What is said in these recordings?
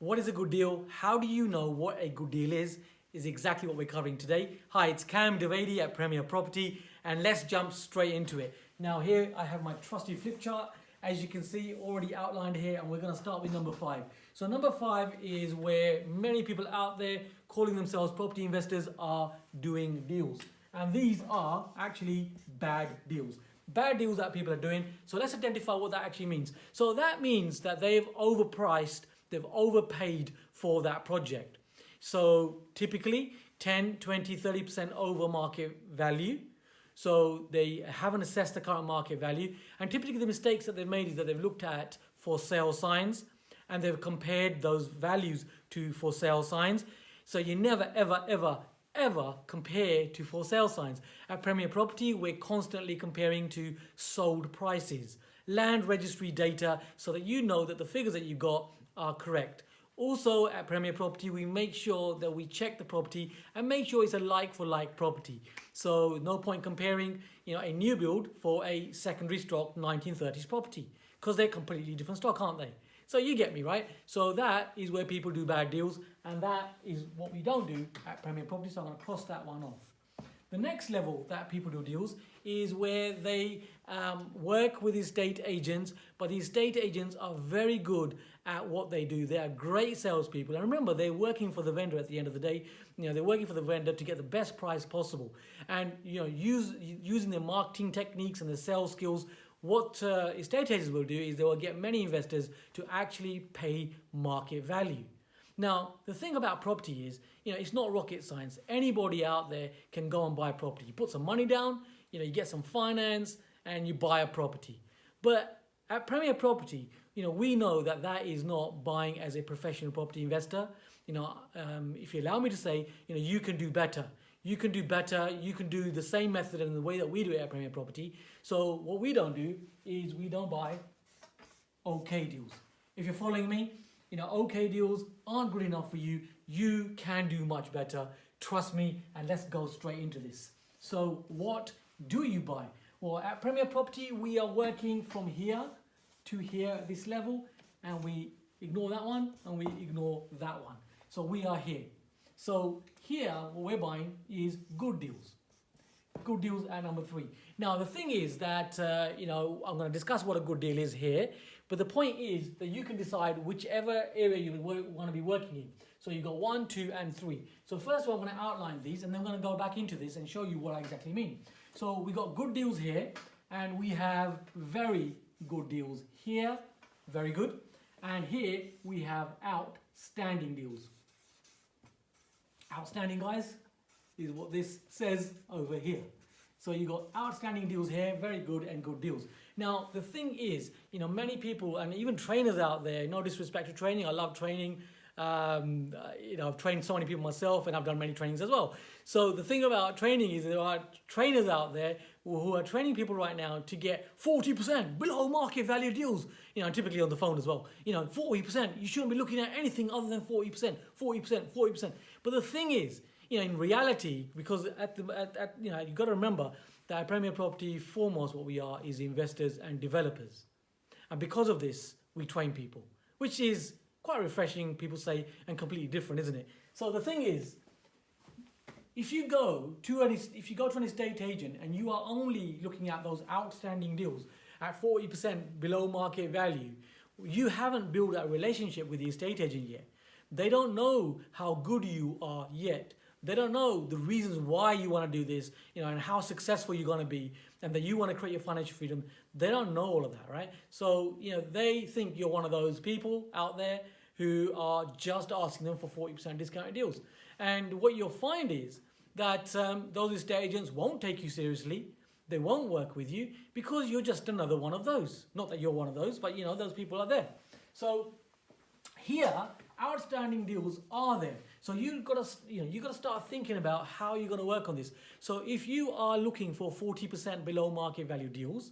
What is a good deal? How do you know what a good deal is exactly what we're covering today. Hi, it's Cam Dovedi at Premier Property, and let's jump straight into it. Now here I have my trusty flip chart, as you can see, already outlined here, and we're going to start with number 5. So number 5 is where many people out there calling themselves property investors are doing deals. And these are actually bad deals. Bad deals that people are doing. So let's identify what that actually means. So that means that they've overpriced, they've overpaid for that project. So typically 10, 20, 30% over market value. So they haven't assessed the current market value. And typically the mistakes that they've made is that they've looked at for sale signs and they've compared those values to for sale signs. So you never, ever compare to for sale signs. At Premier Property, we're constantly comparing to sold prices, land registry data, so that you know that the figures that you got are correct. Also at Premier Property, we make sure that we check the property and make sure it's a like-for-like property. So no point comparing, a new build for a secondary stock 1930s property, because they're completely different stock, aren't they? So you get me, right? So that is where people do bad deals, and that is what we don't do at Premier Property, so I'm going to cross that one off. The next level that people do deals is where they work with estate agents, but the estate agents are very good at what they do. They are great salespeople. And remember, they're working for the vendor at the end of the day. They're working for the vendor to get the best price possible. And, using their marketing techniques and their sales skills, what estate agents will do is they will get many investors to actually pay market value. Now, the thing about property is, it's not rocket science. Anybody out there can go and buy a property. You put some money down, you get some finance, and you buy a property. But at Premier Property, we know that that is not buying as a professional property investor. If you allow me to say, you can do better. You can do better. You can do the same method in the way that we do it at Premier Property. So what we don't do is we don't buy okay deals. If you're following me, okay deals aren't good enough for you. You can do much better. Trust me, and let's go straight into this. So what do you buy? Well, at Premier Property, we are working from here to here at this level, and we ignore that one and we ignore that one. So we are here. So here, what we're buying is good deals. Good deals at number 3. Now, the thing is that, I'm going to discuss what a good deal is here. But the point is that you can decide whichever area you want to be working in. So you've got 1, 2, and 3. So first of all, I'm going to outline these, and then I'm going to go back into this and show you what I exactly mean. So we got good deals here, and we have very good deals here. Very good. And here we have outstanding deals. Outstanding, guys, is what this says over here. So you got outstanding deals here, very good, and good deals. Now, the thing is, many people, and even trainers out there, no disrespect to training, I love training. I've trained so many people myself, and I've done many trainings as well. So the thing about training is there are trainers out there who are training people right now to get 40% below market value deals, typically on the phone as well. 40%, you shouldn't be looking at anything other than 40%, 40%, 40%. But the thing is, in reality, because you've got to remember that at Premier Property, foremost what we are is investors and developers. And because of this, we train people, which is quite refreshing, people say, and completely different, isn't it? So the thing is, if you go to an estate agent and you are only looking at those outstanding deals at 40% below market value, you haven't built a relationship with the estate agent yet. They don't know how good you are yet. They don't know the reasons why you want to do this, and how successful you're going to be, and that you want to create your financial freedom. They don't know all of that, right? So, they think you're one of those people out there who are just asking them for 40% discounted deals. And what you'll find is that those estate agents won't take you seriously. They won't work with you because you're just another one of those. Not that you're one of those, but those people are there. So here, outstanding deals are there. So you've got to start thinking about how you're going to work on this. So if you are looking for 40% below market value deals,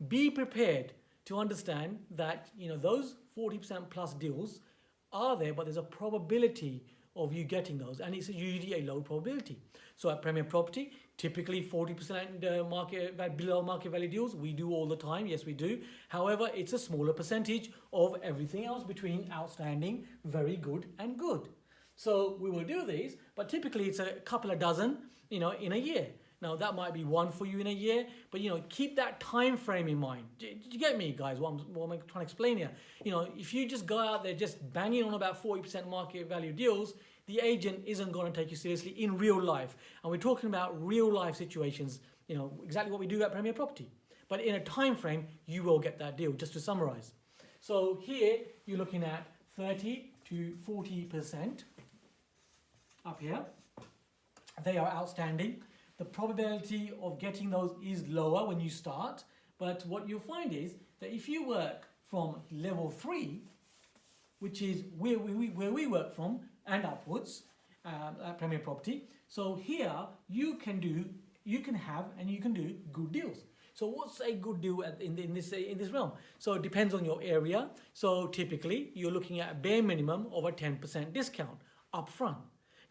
be prepared to understand that those 40% plus deals are there, but there's a probability of you getting those, and it's usually a low probability. So at Premier Property, typically 40% below market value deals we do all the time. Yes, we do. However, it's a smaller percentage of everything else between outstanding, very good, and good. So we will do these, but typically it's a couple of dozen, in a year. Now that might be one for you in a year, but keep that time frame in mind. Did you get me, guys? What I'm trying to explain here. If you just go out there just banging on about 40% market value deals, the agent isn't going to take you seriously in real life. And we're talking about real life situations, exactly what we do at Premier Property. But in a time frame, you will get that deal, just to summarize. So here you're looking at 30 to 40% up here. They are outstanding. The probability of getting those is lower when you start, but what you'll find is that if you work from level 3, which is where we work from, and upwards at Premier Property, so here you can have and you can do good deals. So what's a good deal in this realm? So it depends on your area. So typically you're looking at a bare minimum of a 10% discount up front.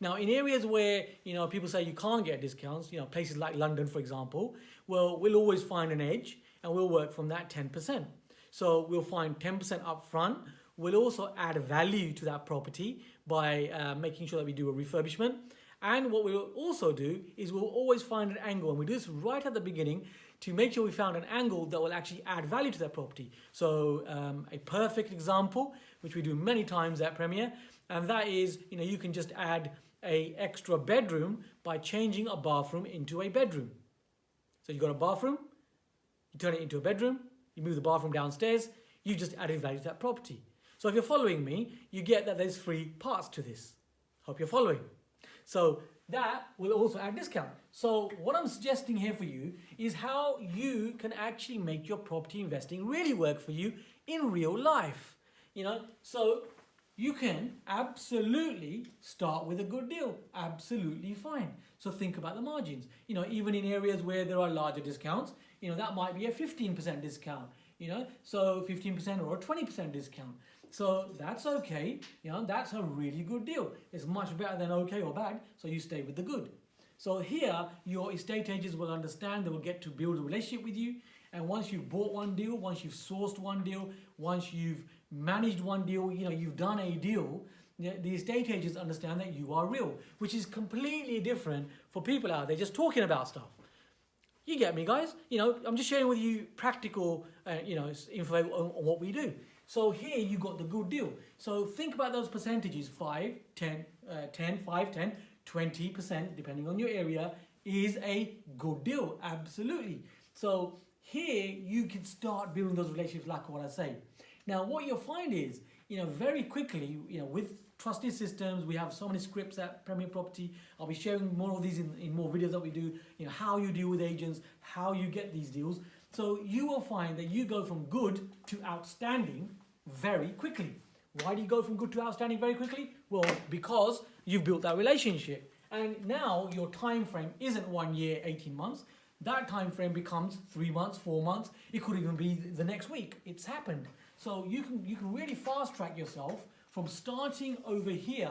Now, in areas where people say you can't get discounts, places like London, for example, well, we'll always find an edge, and we'll work from that 10%. So we'll find 10% up front. We'll also add value to that property by making sure that we do a refurbishment. And what we'll also do is we'll always find an angle, and we do this right at the beginning to make sure we found an angle that will actually add value to that property. So a perfect example, which we do many times at Premier, and that is, you can just add a extra bedroom by changing a bathroom into a bedroom. So you've got a bathroom, you turn it into a bedroom, you move the bathroom downstairs, you just added value to that property. So if you're following me, you get that there's 3 parts to this. Hope you're following. So that will also add discount. So what I'm suggesting here for you is how you can actually make your property investing really work for you in real life. So you can absolutely start with a good deal. Absolutely fine. So think about the margins. Even in areas where there are larger discounts, that might be a 15% discount. So 15% or a 20% discount. So that's okay. That's a really good deal. It's much better than okay or bad. So you stay with the good. So here, your estate agents will understand. They will get to build a relationship with you. And once you've bought one deal, once you've sourced one deal, once you've managed one deal, you've done a deal, the estate agents understand that you are real, which is completely different for people out there just talking about stuff. You get me, guys? I'm just sharing with you practical, info on what we do. So here you got the good deal. So think about those percentages, 5, 10, 5, 10, 20%, depending on your area, is a good deal, absolutely. So here you can start building those relationships like what I say. Now what you'll find is, very quickly, with trusted systems, we have so many scripts at Premier Property. I'll be sharing more of these in more videos that we do, how you deal with agents, how you get these deals. So you will find that you go from good to outstanding very quickly. Why do you go from good to outstanding very quickly? Well, because you've built that relationship. And now your time frame isn't 1 year, 18 months. That time frame becomes 3 months, 4 months. It could even be the next week. It's happened. So you can really fast track yourself from starting over here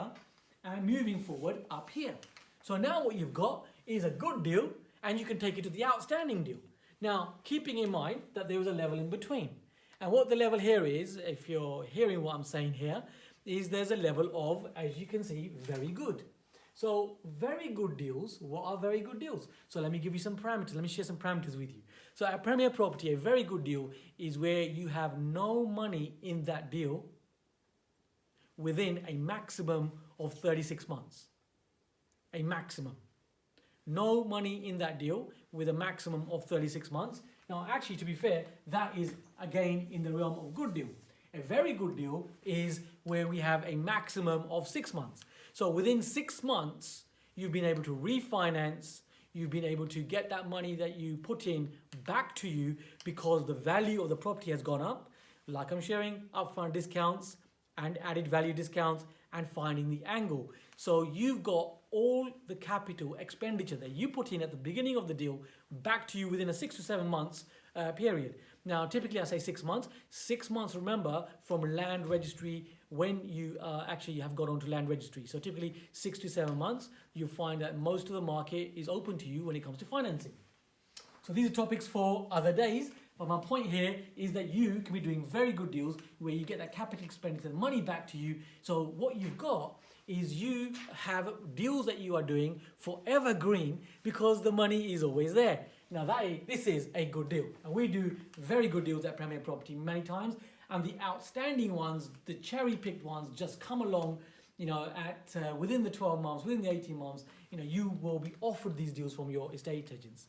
and moving forward up here. So now what you've got is a good deal, and you can take it to the outstanding deal. Now, keeping in mind that there is a level in between. And what the level here is, if you're hearing what I'm saying here, is there's a level of, as you can see, very good. So very good deals, what are very good deals? So let me give you some parameters. Let me share some parameters with you. So at Premier Property, a very good deal is where you have no money in that deal within a maximum of 36 months. A maximum. No money in that deal with a maximum of 36 months. Now, actually, to be fair, that is, again, in the realm of good deal. A very good deal is where we have a maximum of 6 months. So within 6 months, you've been able to refinance, you've been able to get that money that you put in back to you because the value of the property has gone up, like I'm sharing, upfront discounts and added value discounts and finding the angle. So you've got all the capital expenditure that you put in at the beginning of the deal back to you within a 6 to 7 months period. Now, typically I say 6 months. 6 months, remember, from land registry when you actually have got onto land registry. So typically 6 to 7 months, you find that most of the market is open to you when it comes to financing. So these are topics for other days, but my point here is that you can be doing very good deals where you get that capital expenditure money back to you. So what you've got is you have deals that you are doing for evergreen because the money is always there. Now this is a good deal, and we do very good deals at Premier Property many times, and the outstanding ones, the cherry-picked ones, just come along, at within the 12 months, within the 18 months, you will be offered these deals from your estate agents.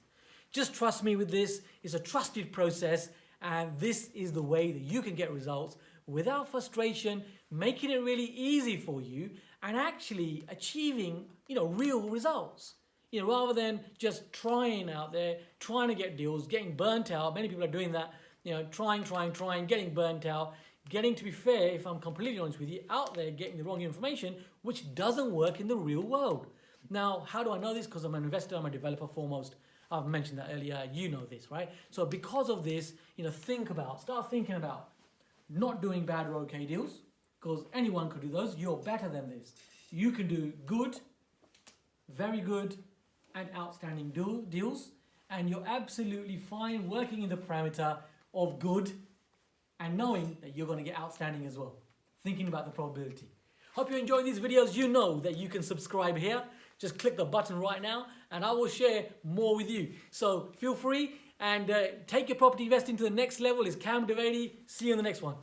Just trust me with this. It's a trusted process, and this is the way that you can get results without frustration, making it really easy for you and actually achieving, real results. Rather than just trying out there, trying to get deals, getting burnt out. Many people are doing that, trying, getting burnt out, getting, to be fair, if I'm completely honest with you, out there getting the wrong information, which doesn't work in the real world. Now, how do I know this? Because I'm an investor, I'm a developer foremost. I've mentioned that earlier, you know this, right? So because of this, start thinking about not doing bad or okay deals, because anyone could do those. You're better than this. You can do good, very good, and outstanding deals, and you're absolutely fine working in the parameter of good and knowing that you're going to get outstanding as well. Thinking about the probability. Hope you're enjoying these videos. You know that you can subscribe here. Just click the button right now and I will share more with you. So feel free and take your property investing to the next level. It's Cam Dovedi. See you in the next one.